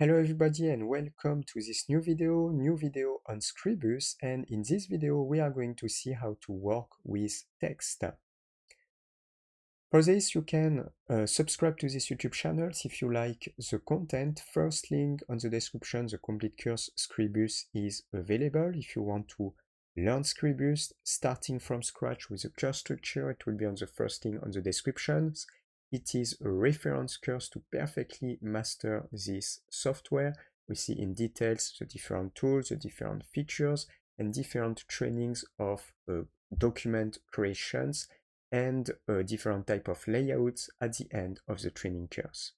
Hello everybody and welcome to this new video on Scribus, and in this video we are going to see how to work with text. For this you can subscribe to this YouTube channel if you like the content. First link on the description, the complete course Scribus is available. If you want to learn Scribus starting from scratch with a course structure, it will be on the first link on the descriptions. It is a reference course to perfectly master this software. We see in details the different tools, the different features, and different trainings of document creations and different type of layouts at the end of the training course.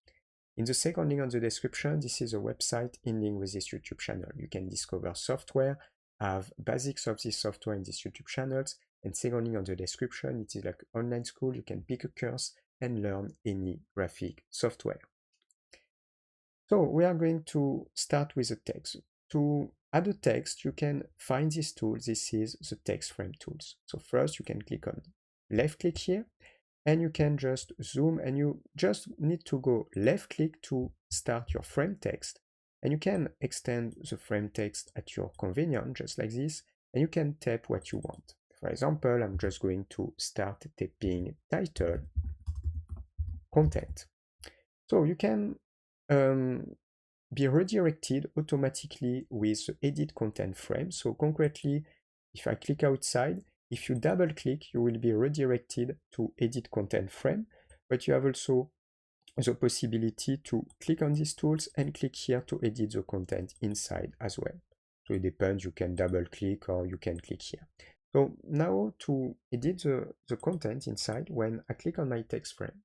In the second link on the description, this is a website in link with this YouTube channel. You can discover software, have basics of this software in these YouTube channels, and second link on the description, it is like online school. You can pick a course and learn any graphic software. So we are going to start with the text. To add a text, you can find this tool. This is the text frame tools. So first you can click on left click here, and you can just zoom, and you just need to go left click to start your frame text, and you can extend the frame text at your convenience, just like this, and you can type what you want. For example, I'm just going to start typing title content. So you can be redirected automatically with the edit content frame. So concretely, if I click outside, if you double click, you will be redirected to edit content frame, but you have also the possibility to click on these tools and click here to edit the content inside as well. So it depends, you can double click or you can click here. So now to edit the content inside, when I click on my text frame,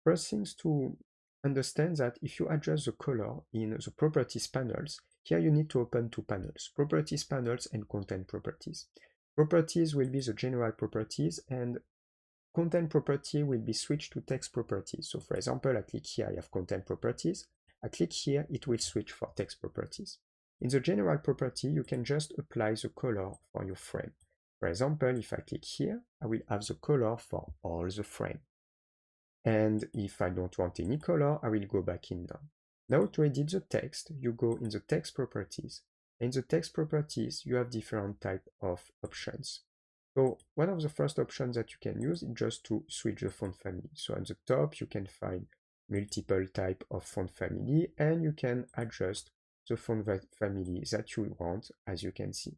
first things to understand that if you adjust the color in the properties panels, here you need to open two panels, properties panels and content properties. Properties will be the general properties, and content property will be switched to text properties. So for example, I click here, I have content properties. I click here, it will switch for text properties. In the general property, you can just apply the color for your frame. For example, if I click here, I will have the color for all the frame. And if I don't want any color, I will go back in now. Now to edit the text, you go in the text properties. In the text properties, you have different type of options. So one of the first options that you can use is just to switch the font family. So at the top, you can find multiple type of font family, and you can adjust the font family that you want, as you can see.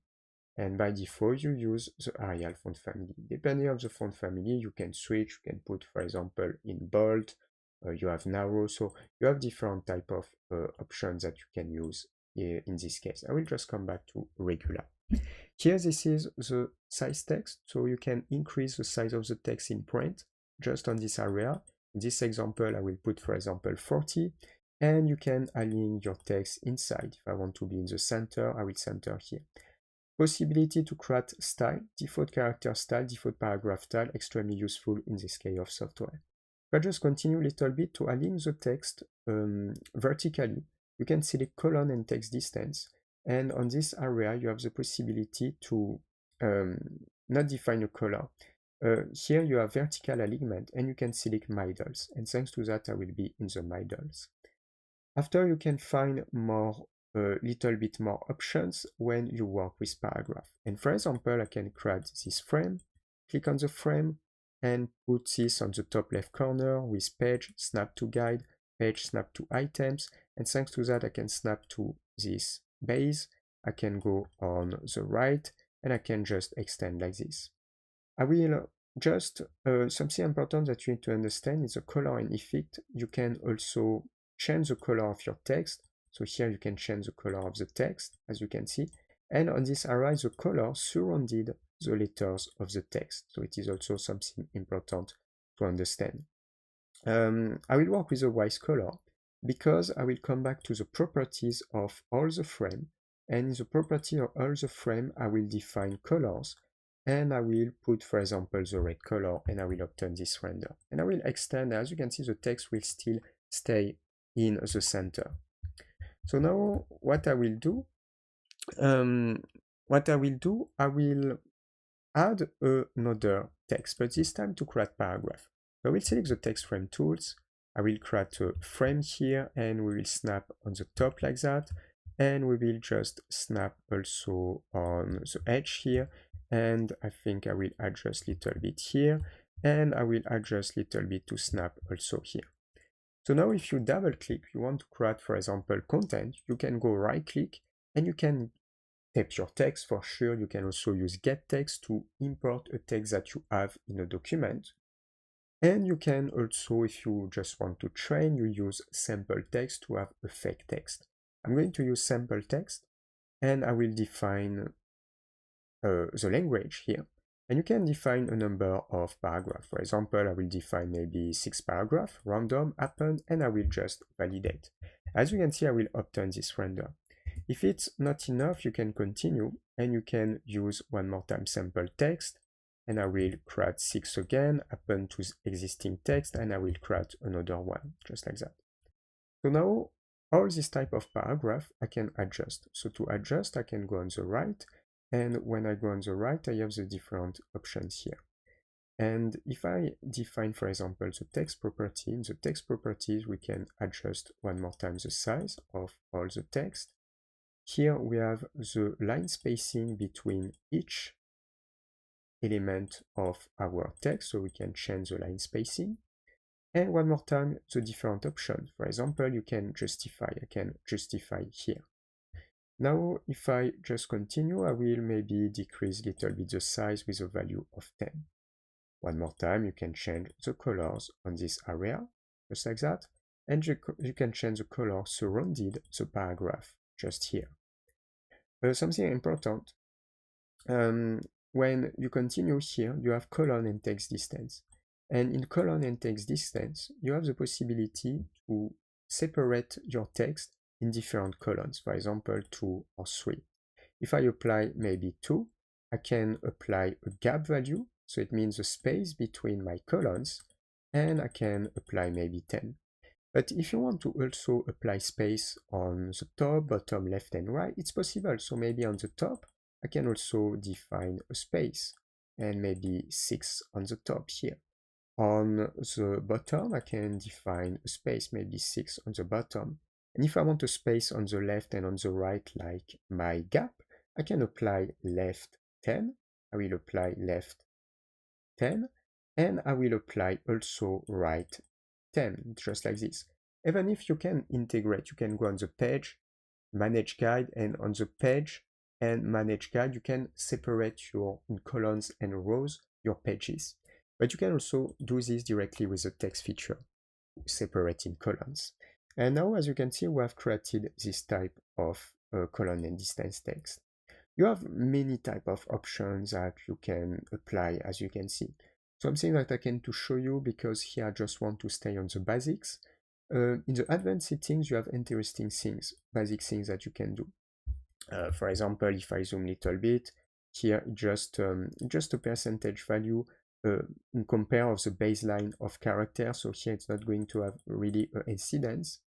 And by default, you use the Arial font family. Depending on the font family, you can switch. You can put, for example, in bold, you have narrow, so you have different type of options that you can use in this case. I will just come back to regular. Here, this is the size text, so you can increase the size of the text in print just on this area. In this example, I will put, for example, 40, and you can align your text inside. If I want to be in the center, I will center here. Possibility to create style, default character style, default paragraph style, extremely useful in this case of software. If I just continue a little bit to align the text vertically, you can select colon and text distance, and on this area you have the possibility to not define a color. Here you have vertical alignment, and you can select middles, and thanks to that I will be in the middles. After, you can find more little bit more options when you work with paragraph. And for example, I can create this frame, click on the frame, and put this on the top left corner with page, snap to guide, page, snap to items, and thanks to that I can snap to this base. I can go on the right, and I can just extend like this. I will just, something important that you need to understand is the color and effect. You can also change the color of your text. So here you can change the color of the text, as you can see. And on this area, the color surrounded the letters of the text. So it is also something important to understand. I will work with a white color because I will come back to the properties of all the frame. And in the property of all the frame, I will define colors. And I will put, for example, the red color, and I will obtain this render. And I will extend, as you can see, the text will still stay in the center. So now what I will do, I will add another text, but this time to create paragraph. So I will select the text frame tools, I will create a frame here and we will snap on the top like that. And we will just snap also on the edge here. And I think I will adjust a little bit here. And I will adjust a little bit to snap also here. So now if you double click, you want to create, for example, content, you can go right click and you can type your text for sure. You can also use get text to import a text that you have in a document. And you can also, if you just want to train, you use sample text to have a fake text. I'm going to use sample text and I will define the language here. And you can define a number of paragraphs. For example, I will define maybe 6 paragraphs, random, happen, and I will just validate. As you can see, I will obtain this render. If it's not enough, you can continue and you can use one more time sample text. And I will create 6 again, append to existing text, and I will create another one, just like that. So now, all this type of paragraph, I can adjust. So to adjust, I can go on the right, and when I go on the right, I have the different options here. And if I define, for example, the text property, in the text properties, we can adjust one more time the size of all the text. Here we have the line spacing between each element of our text, so we can change the line spacing. And one more time, the different options. For example, you can justify, I can justify here. Now, if I just continue, I will maybe decrease a little bit the size with a value of 10. One more time, you can change the colors on this area, just like that. And you can change the color surrounded the paragraph, just here. Something important, when you continue here, you have colon and text distance. And in colon and text distance, you have the possibility to separate your text in different columns, for example, 2 or 3. If I apply maybe 2, I can apply a gap value, so it means the space between my columns, and I can apply maybe 10. But if you want to also apply space on the top, bottom, left, and right, it's possible. So maybe on the top, I can also define a space, and maybe 6 on the top here. On the bottom, I can define a space, maybe 6 on the bottom. And if I want a space on the left and on the right, like my gap, I can apply left 10. I will apply left 10, and I will apply also right 10, just like this. Even if you can integrate, you can go on the page, manage guide, and on the page and manage guide, you can separate your columns and rows, your pages. But you can also do this directly with the text feature, separating columns. And now, as you can see, we have created this type of column and distance text. You have many type of options that you can apply, as you can see. Something that I can to show you, because here I just want to stay on the basics. In the advanced settings, you have interesting things, basic things that you can do. For example, if I zoom a little bit, here just a percentage value in compare of the baseline of characters. So here it's not going to have really an incidence.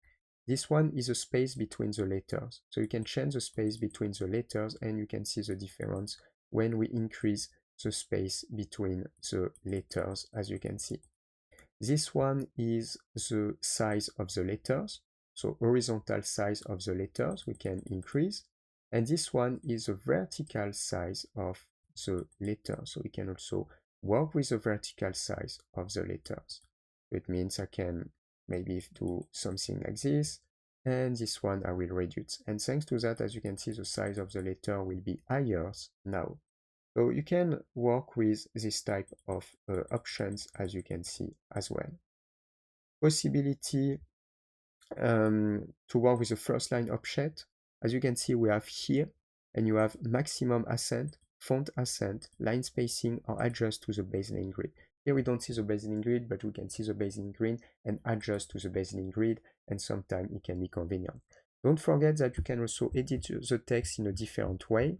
This one is a space between the letters. So you can change the space between the letters and you can see the difference when we increase the space between the letters, as you can see. This one is the size of the letters. So horizontal size of the letters we can increase. And this one is the vertical size of the letters. So we can also work with the vertical size of the letters. It means I can maybe do something like this, and this one I will reduce. And thanks to that, as you can see, the size of the letter will be higher now. So you can work with this type of options, as you can see as well. Possibility to work with the first line offset. As you can see, we have here, and you have maximum accent, font accent, line spacing, or adjust to the baseline grid. Here we don't see the baseline grid, but we can see the baseline grid and adjust to the baseline grid, and sometimes it can be convenient. Don't forget that you can also edit the text in a different way.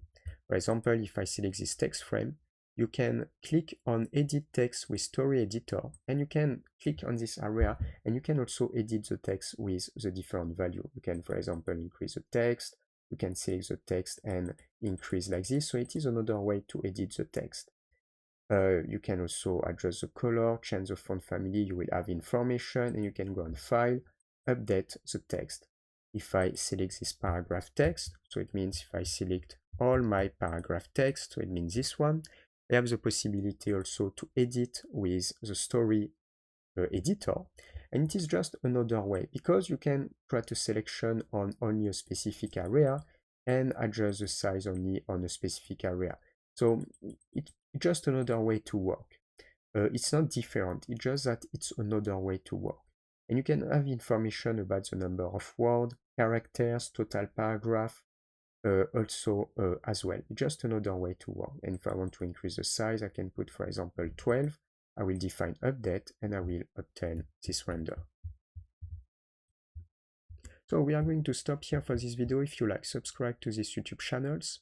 For example, if I select this text frame, you can click on edit text with story editor, and you can click on this area, and you can also edit the text with the different value. You can, for example, increase the text, you can select the text and increase like this. So it is another way to edit the text. You can also adjust the color, change the font family, you will have information, and you can go on File, Update the text. If I select this paragraph text, so it means if I select all my paragraph text, so it means this one, I have the possibility also to edit with the story editor, and it is just another way, because you can try to selection on only a specific area and adjust the size only on a specific area. So it's just another way to work. It's not different, it's just that it's another way to work. And you can have information about the number of words, characters, total paragraph, also as well. Just another way to work. And if I want to increase the size, I can put, for example, 12. I will define update and I will obtain this render. So we are going to stop here for this video. If you like, subscribe to these YouTube channels.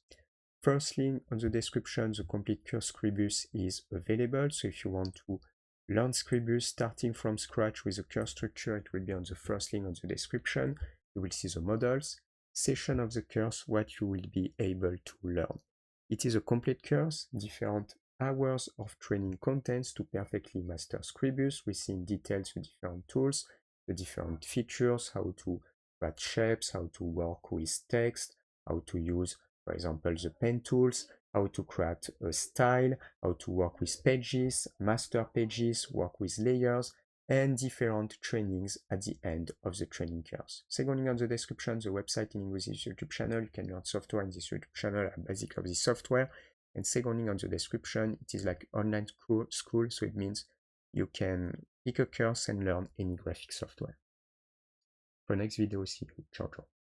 First link on the description, the complete course Scribus is available. So if you want to learn Scribus starting from scratch with the course structure, it will be on the first link on the description. You will see the models, session of the course, what you will be able to learn. It is a complete course, different hours of training contents to perfectly master Scribus. We see in details the different tools, the different features, how to add shapes, how to work with text, how to use, for example, the pen tools, how to create a style, how to work with pages, master pages, work with layers, and different trainings at the end of the training course. Second link on the description, the website in English this YouTube channel. You can learn software in this YouTube channel, a basic of this software. And second link on the description, it is like online school, so it means you can pick a course and learn any graphic software. For next video, see you. Ciao, ciao.